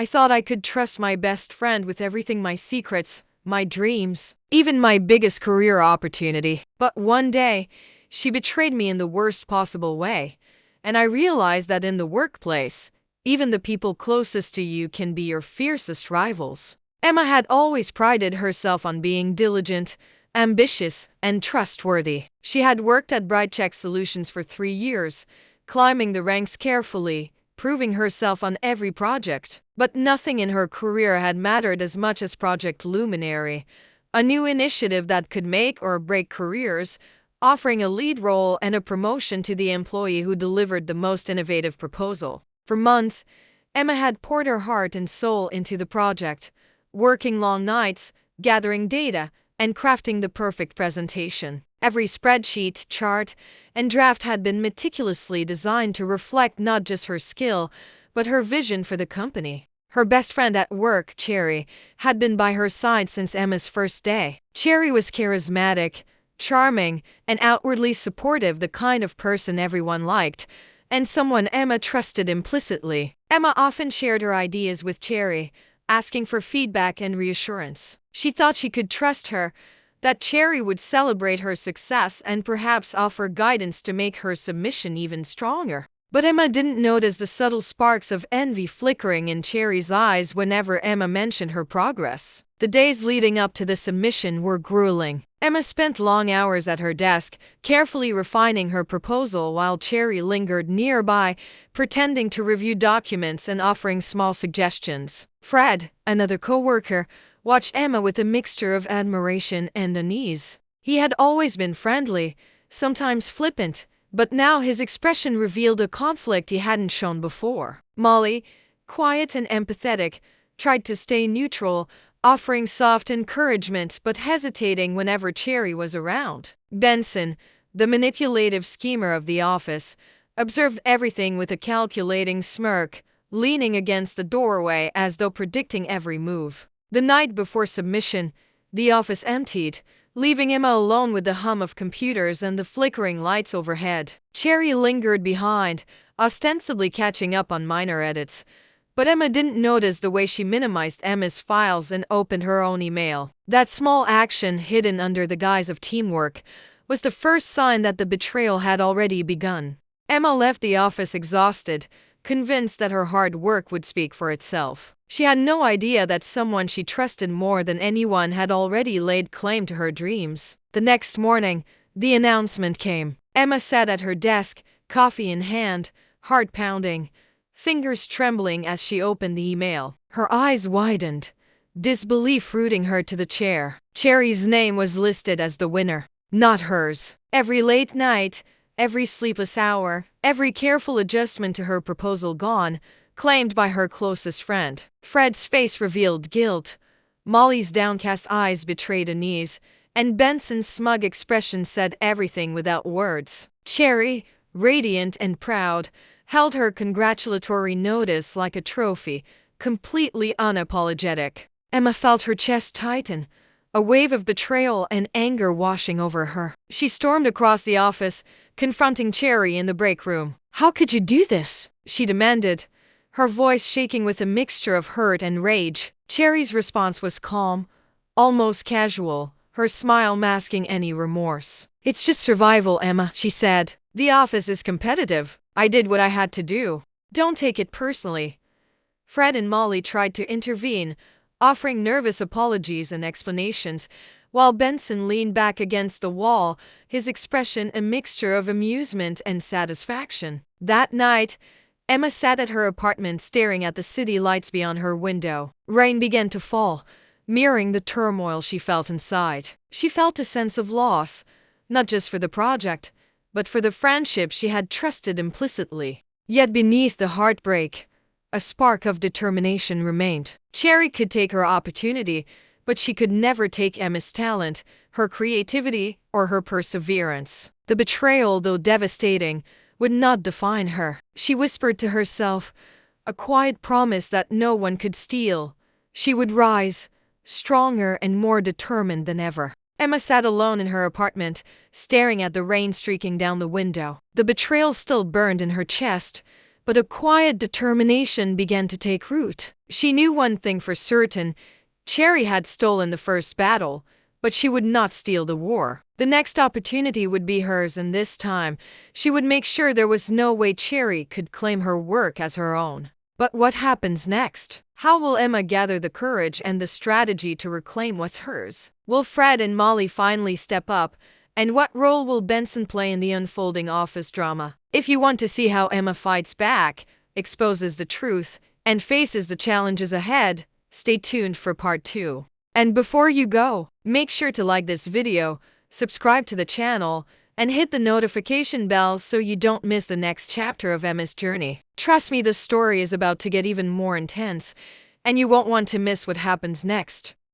I thought I could trust my best friend with everything, my secrets, my dreams, even my biggest career opportunity. But one day, she betrayed me in the worst possible way. And I realized that in the workplace, even the people closest to you can be your fiercest rivals. Emma had always prided herself on being diligent, ambitious, and trustworthy. She had worked at Brightcheck Solutions for 3 years, climbing the ranks carefully, proving herself on every project. But nothing in her career had mattered as much as Project Luminary, a new initiative that could make or break careers, offering a lead role and a promotion to the employee who delivered the most innovative proposal. For months, Emma had poured her heart and soul into the project, working long nights, gathering data, and crafting the perfect presentation. Every spreadsheet, chart, and draft had been meticulously designed to reflect not just her skill, but her vision for the company. Her best friend at work, Cherry, had been by her side since Emma's first day. Cherry was charismatic, charming, and outwardly supportive, the kind of person everyone liked, and someone Emma trusted implicitly. Emma often shared her ideas with Cherry, asking for feedback and reassurance. She thought she could trust her, that Cherry would celebrate her success and perhaps offer guidance to make her submission even stronger. But Emma didn't notice the subtle sparks of envy flickering in Cherry's eyes whenever Emma mentioned her progress. The days leading up to the submission were grueling. Emma spent long hours at her desk, carefully refining her proposal while Cherry lingered nearby, pretending to review documents and offering small suggestions. Fred, another co-worker, watched Emma with a mixture of admiration and unease. He had always been friendly, sometimes flippant, but now his expression revealed a conflict he hadn't shown before. Molly, quiet and empathetic, tried to stay neutral, offering soft encouragement but hesitating whenever Cherry was around. Benson, the manipulative schemer of the office, observed everything with a calculating smirk, leaning against the doorway as though predicting every move. The night before submission, the office emptied, leaving Emma alone with the hum of computers and the flickering lights overhead. Cherry lingered behind, ostensibly catching up on minor edits, but Emma didn't notice the way she minimized Emma's files and opened her own email. That small action, hidden under the guise of teamwork, was the first sign that the betrayal had already begun. Emma left the office exhausted, convinced that her hard work would speak for itself. She had no idea that someone she trusted more than anyone had already laid claim to her dreams. The next morning, the announcement came. Emma sat at her desk, coffee in hand, heart pounding, fingers trembling as she opened the email. Her eyes widened, disbelief rooting her to the chair. Cherry's name was listed as the winner, not hers. Every late night, every sleepless hour, every careful adjustment to her proposal gone, claimed by her closest friend. Fred's face revealed guilt, Molly's downcast eyes betrayed unease, and Benson's smug expression said everything without words. Cherry, radiant and proud, held her congratulatory notice like a trophy, completely unapologetic. Emma felt her chest tighten, a wave of betrayal and anger washing over her. She stormed across the office, confronting Cherry in the break room. "How could you do this?" she demanded, her voice shaking with a mixture of hurt and rage. Cherry's response was calm, almost casual, her smile masking any remorse. "It's just survival, Emma," she said. "The office is competitive. I did what I had to do. Don't take it personally." Fred and Molly tried to intervene, offering nervous apologies and explanations, while Benson leaned back against the wall, his expression a mixture of amusement and satisfaction. That night, Emma sat at her apartment staring at the city lights beyond her window. Rain began to fall, mirroring the turmoil she felt inside. She felt a sense of loss, not just for the project, but for the friendship she had trusted implicitly. Yet beneath the heartbreak, a spark of determination remained. Cherry could take her opportunity, but she could never take Emma's talent, her creativity, or her perseverance. The betrayal, though devastating, would not define her. She whispered to herself, a quiet promise that no one could steal. She would rise, stronger and more determined than ever. Emma sat alone in her apartment, staring at the rain streaking down the window. The betrayal still burned in her chest, but a quiet determination began to take root. She knew one thing for certain: Cherry had stolen the first battle, but she would not steal the war. The next opportunity would be hers, and this time, she would make sure there was no way Cherry could claim her work as her own. But what happens next? How will Emma gather the courage and the strategy to reclaim what's hers? Will Fred and Molly finally step up? And what role will Benson play in the unfolding office drama? If you want to see how Emma fights back, exposes the truth, and faces the challenges ahead, stay tuned for part 2. And before you go, make sure to like this video, subscribe to the channel, and hit the notification bell so you don't miss the next chapter of Emma's journey. Trust me, the story is about to get even more intense, and you won't want to miss what happens next.